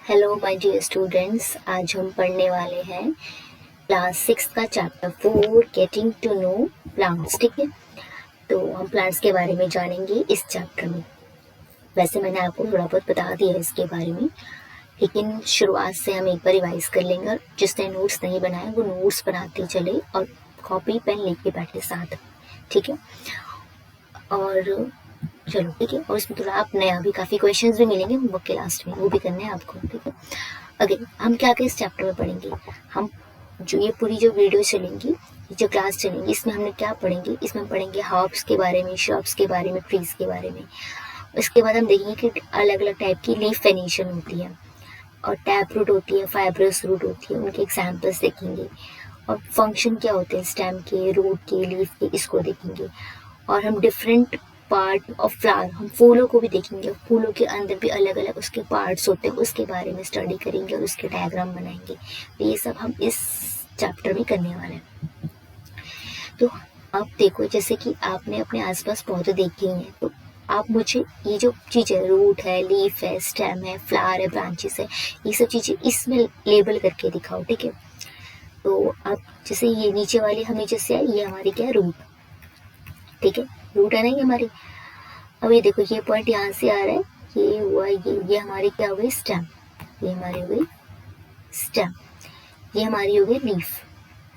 Hello my dear students, आज हम पढ़ने वाले हैं क्लास 6 का chapter 4 getting to know plants. ठीक है, तो हम प्लांट्स के बारे में जानेंगे इस चैप्टर में। वैसे मैंने आपको थोड़ा बहुत बता दिया है इसके बारे में, लेकिन शुरुआत से हम एक बार रिवाइज कर लेंगे। और जिसने नोट्स नहीं बनाए वो नोट्स बनाते चले और कॉपी पेन लेके बैठे साथ, ठीक है। और चलो ठीक है, और इसमें थोड़ा आप नया भी काफ़ी क्वेश्चंस भी मिलेंगे होमवर्क के लास्ट में, वो भी करने हैं आपको, ठीक है। अगेन हम क्या क्या इस चैप्टर में पढ़ेंगे, हम जो ये पूरी जो वीडियो चलेंगी, जो क्लास चलेंगी, इसमें हमने क्या पढ़ेंगे, इसमें हम पढ़ेंगे हर्ब्स के बारे में, श्रब्स के बारे में, ट्रीज के बारे में। इसके बाद हम देखेंगे कि अलग अलग टाइप की लीफ वेनेशन होती है और टैप रूट होती है, फाइब्रस रूट होती है, उनके एग्जाम्पल्स देखेंगे। और फंक्शन क्या होते हैं स्टेम के, रूट के, लीफ के, इसको देखेंगे। और हम डिफरेंट पार्ट ऑफ फ्लावर, हम फूलों को भी देखेंगे, फूलों के अंदर भी अलग अलग उसके पार्ट्स होते हैं, उसके बारे में स्टडी करेंगे और उसके डायग्राम बनाएंगे। तो ये सब हम इस चैप्टर में करने वाले हैं। तो आप देखो, जैसे कि आपने अपने आसपास पौधे देखे ही हैं, तो आप मुझे ये जो चीज़ है, रूट है, लीफ है, स्टेम है, फ्लावर है, ब्रांचेस है, ये सब चीज़ें इसमें लेबल करके दिखाओ, ठीक है। तो आप जैसे ये नीचे वाली हमें जैसे है, ये हमारी क्या है, रूट, ठीक है, रूट है ना ये हमारी। अब ये देखो, ये पॉइंट यहाँ से आ रहा है, ये हुआ ये हमारी क्या हो गई, स्टेम, ये हमारी हो गई स्टेम, ये हमारी हो गई लीफ,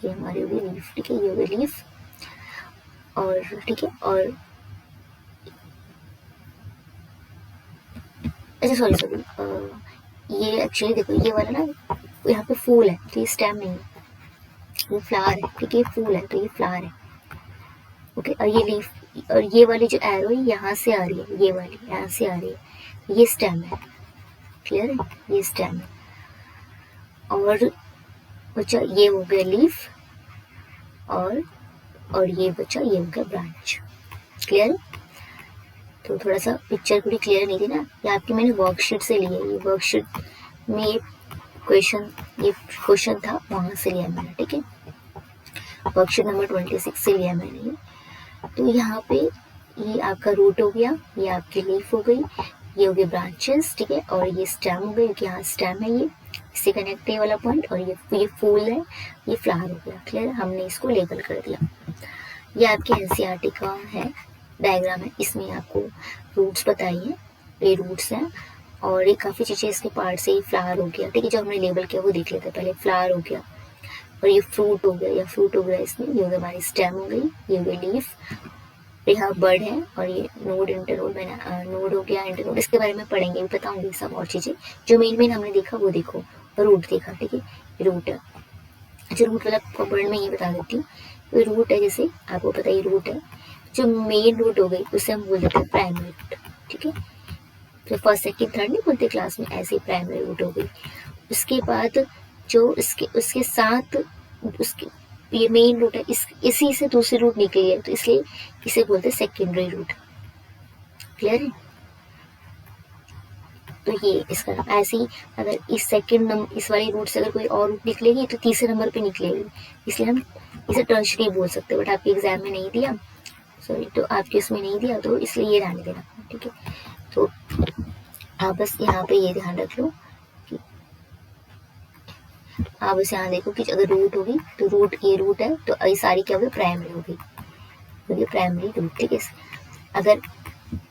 ये हमारी हो गई लीफ, ठीक है, ये हो गई लीफ। और ठीक है, और अच्छा सॉरी ये एक्चुअली देखो, ये वाला ना यहाँ पे फूल है, तो ये स्टेम नहीं है, ये फ्लावर है, ठीक है, ये फूल है तो ये फ्लावर है, ओके। और ये लीफ, और ये वाली जो एरो है यहाँ से आ रही है, ये वाली यहाँ से आ रही है, ये स्टेम है, क्लियर है, ये स्टेम है। और बच्चा ये हो गया लीफ, और ये बच्चा ये हो गया ब्रांच, क्लियर है। तो थोड़ा सा पिक्चर पूरी क्लियर नहीं थी ना, ये आपकी मैंने वर्कशीट से ली है, ये वर्कशीट में ये क्वेश्चन था, वहां से लिया मैंने, ठीक है, वर्कशीट नंबर 26 से लिया मैंने ये। तो यहाँ पे ये आपका रूट हो गया, ये आपकी लीफ हो गई, ये हो गए ब्रांचेस, ठीक है, और ये स्टेम हो गई, क्योंकि यहाँ स्टेम है, ये इससे कनेक्ट है वाला पॉइंट, और ये फूल है, ये फ्लावर हो गया, क्लियर, हमने इसको लेबल कर दिया। ये आपके एनसीईआरटी का है, डायग्राम है, इसमें आपको रूट्स बताइए, ये रूट्स हैं, और ये काफ़ी चीज़ें इसके पार्ट से, ये फ्लावर हो गया, ठीक है, जो हमने लेबल किया वो देख लेते हैं पहले, फ्लावर हो गया, और ये फ्रूट हो गया, या फ्रूट हो गया इसमें, ये हो गया हमारी स्टेम हो गई, ये हो गई लीफ, यहाँ बर्ड है, और ये नोड, इंटरनोड, मैंने नोड हो गया, इंटरनोड, इसके बारे में पढ़ेंगे भी, बताऊंगी सब और चीज़ें। जो मेन हमने देखा वो देखो, रूट देखा, ठीक है, रूट है। अच्छा, रूट वाला वर्ड में ये बता देती हूँ, तो रूट है, जैसे आपको पता है रूट है, जो मेन रूट हो गई उसे हम बोल देते हैं प्राइमरी रूट, ठीक है। तो फर्स्ट सेकंड थर्ड नहीं बोलते क्लास में, ऐसे प्राइमरी रूट हो गई। उसके बाद जो उसके साथ उसके ये मेन रूट है, इसी से दूसरी रूट निकली है, तो इसलिए इसे बोलते हैं सेकेंडरी रूट, क्लियर है। तो ये इसका ऐसे ही, अगर इस सेकंड नंबर, इस वाली रूट से अगर कोई और रूट निकलेगी तो तीसरे नंबर पे निकलेगी, इसलिए हम इसे टर्शरी बोल सकते हैं। बट आपके एग्जाम में नहीं दिया, सॉरी, तो आपके इसमें नहीं दिया, तो इसलिए ये रहने देना, ठीक है। तो आप बस यहाँ पे ये ध्यान रख लो कि आप बस यहाँ देखो कि अगर रूट होगी तो रूट, ये रूट है तो ये सारी क्या होगी, प्राइमरी होगी, क्योंकि प्राइमरी रूट, ठीक है। अगर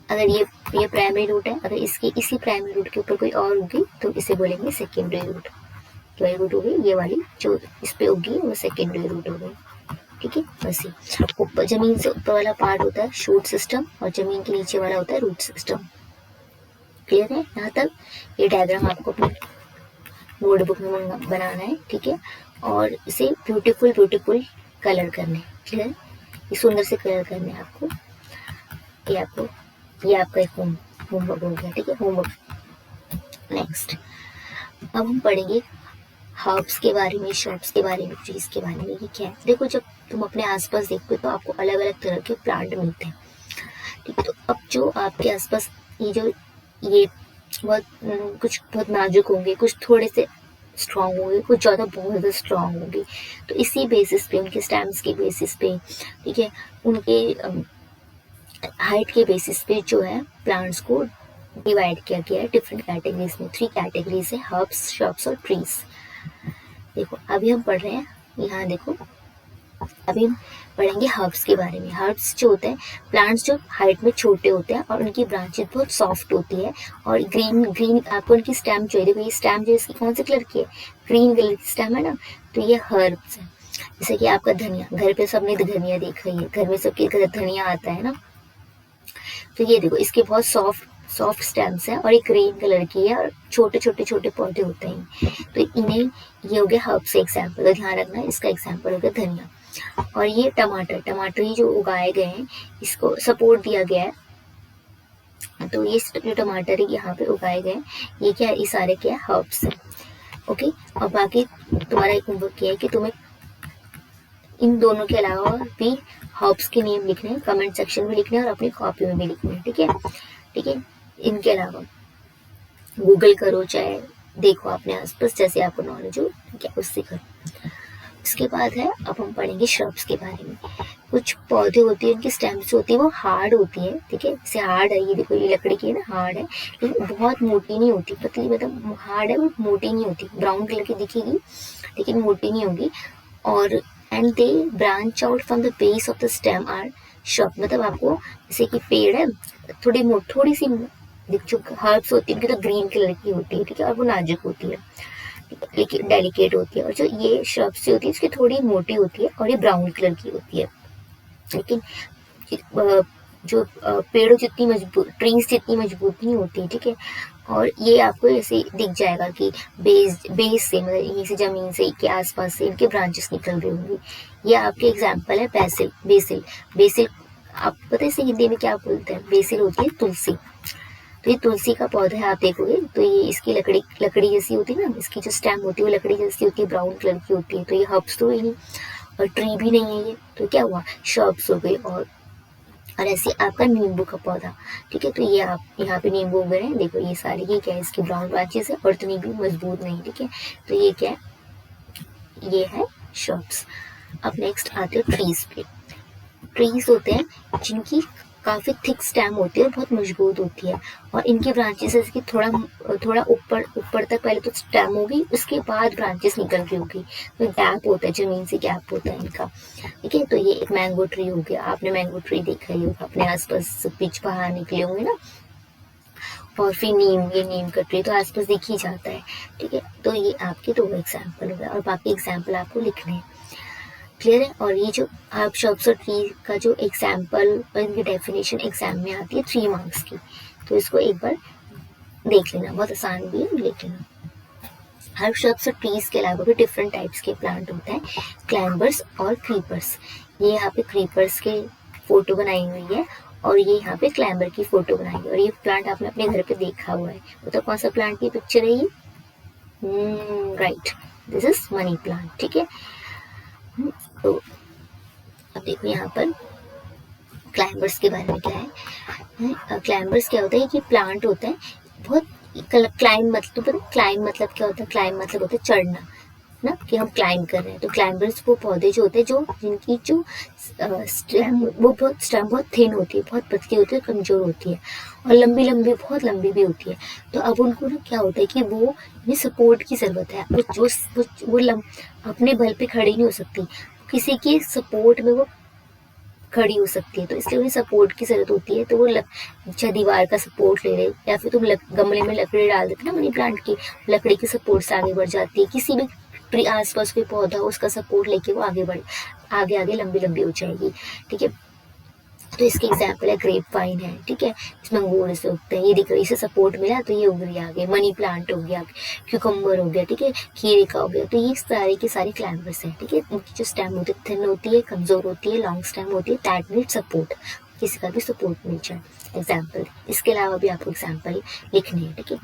अगर ये प्राइमरी रूट है, अगर इसके इसी प्राइमरी रूट के ऊपर कोई और होगी तो इसे बोलेंगे सेकेंडरी रूट, क्या रूट हो गई, ये वाली जो इस पे होगी वो सेकेंडरी रूट हो गई, ठीक है। बस ये ऊपर जमीन से ऊपर वाला पार्ट होता है शूट सिस्टम, और जमीन के नीचे वाला होता है रूट सिस्टम, क्लियर है यहाँ तक। ये डायग्राम आपको अपनी नोटबुक में बनाना है, ठीक है, और इसे ब्यूटीफुल ब्यूटीफुल कलर करने, क्लियर, ये सुंदर से कलर करने आपको। ये आपका एक होमवर्क हो गया, ठीक है, होमवर्क। नेक्स्ट अब हम पढ़ेंगे हर्ब्स के बारे में, श्रब्स के बारे में, ट्रीज के बारे में। ये क्या है, देखो, जब तुम अपने आसपास देखो तो आपको अलग अलग तरह के प्लांट मिलते हैं, ठीक है। तो अब जो आपके आसपास ये बहुत कुछ बहुत नाजुक होंगे, कुछ थोड़े से स्ट्रांग होंगे, कुछ ज़्यादा बहुत ज़्यादा स्ट्रांग होंगे, तो इसी बेसिस पे, उनके स्टेम्स के बेसिस पे, ठीक है, उनके हाइट के बेसिस पे जो है प्लांट्स को डिवाइड किया गया है डिफरेंट कैटेगरीज में। 3 कैटेगरीज है, हर्ब्स, श्रब्स और ट्रीज। देखो अभी हम पढ़ रहे हैं, यहाँ देखो अभी हम पढ़ेंगे हर्ब्स के बारे में। हर्ब्स जो होते हैं प्लांट्स जो हाइट में छोटे होते हैं और उनकी ब्रांचेस बहुत सॉफ्ट होती है और ग्रीन ग्रीन आपको उनकी स्टेम चाहिए। देखो ये स्टेम जो इसकी कौन से कलर की है, ग्रीन कलर की स्टेम है ना, तो ये हर्ब्स है। जैसे कि आपका धनिया, घर पे सबने धनिया देखा ही है, घर में सबके घर धनिया आता है ना, तो ये देखो इसके बहुत सॉफ्ट सॉफ्ट स्टेम्स है और एक ग्रीन कलर की है और छोटे छोटे छोटे पौधे होते हैं। तो इन्हें ये हो गया हर्ब से एग्जाम्पल, तो ध्यान रखना इसका एग्जाम्पल हो गया धनिया। और ये टमाटर, टमाटर ये जो उगाए गए हैं इसको सपोर्ट दिया गया है, तो ये जो टमाटर है यहाँ पे उगाए गए ये क्या है, ये सारे क्या है, हर्ब्स है। ओके, और बाकी तुम्हारा एक होमवर्क किया है कि तुम्हें इन दोनों के अलावा भी हर्ब्स के नेम लिखने हैं, कमेंट सेक्शन में लिखने हैं और अपनी कॉपी में भी लिखने हैं। ठीक है, ठीक है। इनके अलावा गूगल करो, चाहे देखो अपने आसपास जैसे आपको नॉलेज हो, ठीक है, उससे करो। इसके बाद है अब हम पढ़ेंगे श्रब्स के बारे में। कुछ पौधे होते हैं, उनकी स्टेम्स होती है वो हार्ड होती है, ठीक है, जैसे हार्ड है, ये देखो ये लकड़ी की है ना, हार्ड है, लेकिन बहुत मोटी नहीं होती, पतली, मतलब हार्ड है वो मोटी नहीं होती, ब्राउन कलर की दिखेगी लेकिन मोटी नहीं होगी। और and they branch out from the base of the stem are shrub, मतलब आपको जैसे कि पेड़ है, थोड़ी सी जो हर्ब्स होती है उनकी तो ग्रीन कलर की होती है, ठीक है, और वो नाजुक होती है, लेकिन डेलिकेट होती है। और जो ये श्रब्स होती है उसकी थोड़ी मोटी होती है और ये ब्राउन कलर की होती है, लेकिन जो पेड़ों जितनी मजबूत, ट्रीज जितनी मजबूत नहीं होती, ठीक है। और ये आपको ऐसे दिख जाएगा कि बेस से, मतलब यहीं से जमीन से के आसपास से इनके ब्रांचेस निकल रही होंगी। ये आपके एग्जाम्पल है बेसिल। बेसिल बेसिल आप पता है इसे हिंदी में क्या बोलते हैं, बेसिल होती है तुलसी। तो ये तुलसी का पौधा है, आप देखोगे तो ये इसकी लकड़ी जैसी होती है ना, इसकी जो स्टेम होती है वो लकड़ी जैसी होती है, ब्राउन कलर की होती है। तो ये हर्ब्स तो ही नहीं और ट्री भी नहीं है ये, तो क्या हुआ, श्रब्स हो गई। और ऐसे आपका नींबू का पौधा, ठीक है, तो ये आप यहाँ पे नींबू उग रहे हैं, देखो ये सारे, ये क्या है, इसकी ब्राउन ब्रांचेस है और इतनी भी मजबूत नहीं, ठीक है, तो ये क्या है, ये है श्रब्स। अब नेक्स्ट आते हैं ट्रीज पे। ट्रीज होते हैं जिनकी काफी थिक स्टेम होती है और बहुत मजबूत होती है और इनकी ब्रांचेस इसकी थोड़ा ऊपर तक पहले तो स्टेम होगी, उसके बाद ब्रांचेस निकल रही होगी, तो गैप होता है, जमीन से गैप होता है इनका, ठीक है। तो ये एक मैंगो ट्री हो गया, आपने मैंगो ट्री देखा ही होगा, अपने आसपास बीच बाहर निकले होंगे ना। और फिर ये नीम का ट्री तो आसपास दिख ही जाता है, ठीक है। तो ये आपके 2 एग्जाम्पल हो गए और बाकी एग्जाम्पल आपको लिखने हैं, क्लियर है। और ये जो आप श्रब्स और ट्री का जो एग्जाम्पल और इनकी डेफिनेशन एग्जाम में आती है 3 मार्क्स की, तो इसको एक बार देख लेना, बहुत आसान भी है, देख लेना। हर श्रब्स और ट्रीज के अलावा भी डिफरेंट टाइप्स के प्लांट होते हैं, क्लाइंबर्स और क्रीपर्स। ये यहाँ पे क्रीपर्स के फोटो बनाई हुई है और ये यहाँ पे क्लाइंबर की फोटो बनाई है और ये प्लांट आपने अपने घर पे देखा हुआ है, तो कौन सा प्लांट की पिक्चर है ये, right, this is money plant, ठीक है। तो अब देखो यहाँ पर क्लाइंबर्स के बारे में क्या है। क्लाइंबर्स क्या होता है कि प्लांट होता है बहुत, क्लाइंब मतलब तो पता, क्लाइंब मतलब क्या होता है, क्लाइंब मतलब होता है चढ़ना ना, कि हम क्लाइंब कर रहे हैं। तो क्लाइंबर्स वो पौधे जो होते हैं जो जिनकी जो स्टेम बहुत थिन होती है, बहुत पतली होती है, कमजोर होती है और लंबी लंबी, बहुत लंबी भी होती है। तो अब उनको ना क्या होता है कि वो सपोर्ट की जरूरत है, वो अपने बल पे खड़ी नहीं हो सकती, किसी के सपोर्ट में वो खड़ी हो सकती है, तो इसलिए उन्हें सपोर्ट की जरूरत होती है। तो वो अच्छा दीवार का सपोर्ट ले रहे, या फिर तुम गमले में लकड़ी डाल देते ना मनी प्लांट की, लकड़ी के सपोर्ट से आगे बढ़ जाती है, किसी भी ट्री आसपास कोई पौधा उसका सपोर्ट लेके वो आगे लंबी लंबी हो जाएगी, ठीक है। तो इसके एग्जाम्पल है ग्रेप वाइन है, ठीक है, इसमें अंगूर ऐसे उगते हैं, ये देखो इसे सपोर्ट मिला तो ये उग रही है आगे। मनी प्लांट हो गया, क्यूकम्बर हो गया, ठीक है, खीरे का हो गया। तो ये सारे के सारे क्लाइंबर्स हैं, ठीक है। उनकी जो स्टेम होती है थिन होती है, कमजोर होती है, लॉन्ग स्टेम होती है, दैट नीड सपोर्ट, किसी का भी सपोर्ट मिल जाए, एग्जाम्पल। इसके अलावा भी आपको एग्जाम्पल लिखने हैं, ठीक है।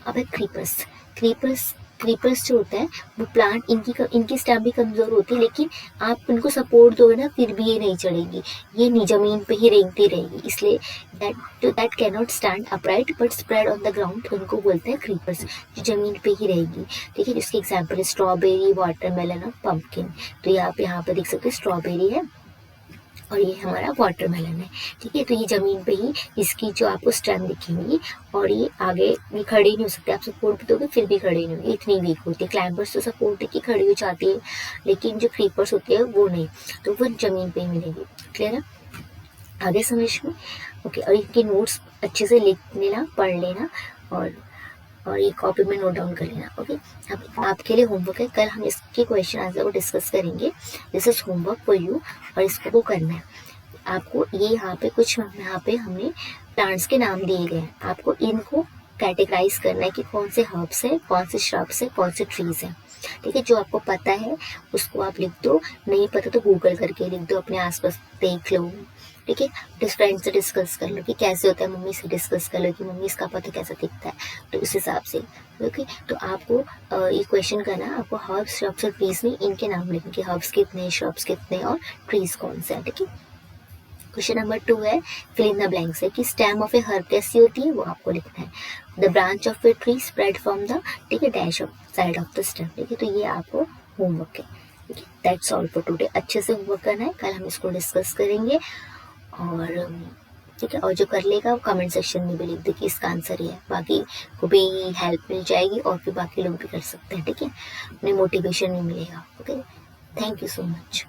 अब है क्रीपर्स जो होता है वो प्लांट, इनकी स्टेम भी कमजोर होती है, लेकिन आप उनको सपोर्ट दोगे ना फिर भी ये नहीं चढ़ेगी, ये जमीन पे ही रेंगती रहेगी, इसलिए that can not stand upright but spread on the ground, उनको बोलते हैं क्रीपर्स, जो जमीन पे ही रहेगी, ठीक है। जिसके एग्जाम्पल है स्ट्रॉबेरी, वाटरमेलन और पम्पकिन। तो आप यहाँ पे देख सकते हैं स्ट्रॉबेरी है और ये हमारा वाटरमेलन है। ठीक है, तो ये ज़मीन पे ही इसकी जो आपको स्टेम दिखेंगी और ये आगे ये खड़े नहीं हो सकते, आप सपोर्ट भी दोगे फिर भी खड़े नहीं होंगे, इतनी वीक होती है। क्लाइंबर्स तो सपोर्ट है कि खड़ी हो जाती है, लेकिन जो क्रीपर्स होती है वो नहीं, तो वो ज़मीन पे ही मिलेगी। क्लियर है, आगे समझ में? ओके, और इनके नोट्स अच्छे से लिख लेना, पढ़ लेना और ये कॉपी में नोट डाउन कर लेना। ओके, अब आपके लिए होमवर्क है, कल हम इसके क्वेश्चन आंसर को डिस्कस करेंगे। This is homework for you, और इसको वो करना है आपको। ये यहाँ पे कुछ यहाँ पे हमने प्लांट्स के नाम दिए गए हैं, आपको इनको कैटेगराइज करना है कि कौन से हर्ब्स है, कौन से श्रब्स है, कौन से ट्रीज है। ठीक है, जो आपको पता है उसको आप लिख दो, नहीं पता तो गूगल करके लिख दो, अपने आसपास देख लो। ठीक है, फ्रेंड से डिस्कस कर लो कि कैसे होता है, मम्मी से डिस्कस कर लो कि मम्मी इसका पता कैसा दिखता है, तो उस हिसाब से। ओके, तो आपको ये क्वेश्चन करना, आपको हर्ब्स, श्रब्स और ट्रीज में इनके नाम लिखने के, हर्ब्स कितने, श्रब्स कितने और ट्रीज कौन से हैं। ठीक है, क्वेश्चन नंबर 2 है फिल इन द ब्लैंक्स है कि स्टेम ऑफ ए हर्ब कैसी होती है, वो आपको लिखना है। The branch of a tree spread from the, ठीक है, dash of side of the stem. ठीक है, तो ये आपको होमवर्क है। ठीक है, दैट्स ऑल फॉर टुडे। अच्छे से होमवर्क करना है, कल हम इसको डिस्कस करेंगे। और ठीक है, और जो कर लेगा वो कमेंट सेक्शन में भी लिख दे कि इसका आंसर ये है, बाकी को भी हेल्प मिल जाएगी और फिर बाकी लोग भी कर सकते हैं। ठीक है, उन्हें मोटिवेशन भी मिलेगा। Okay, thank you so much.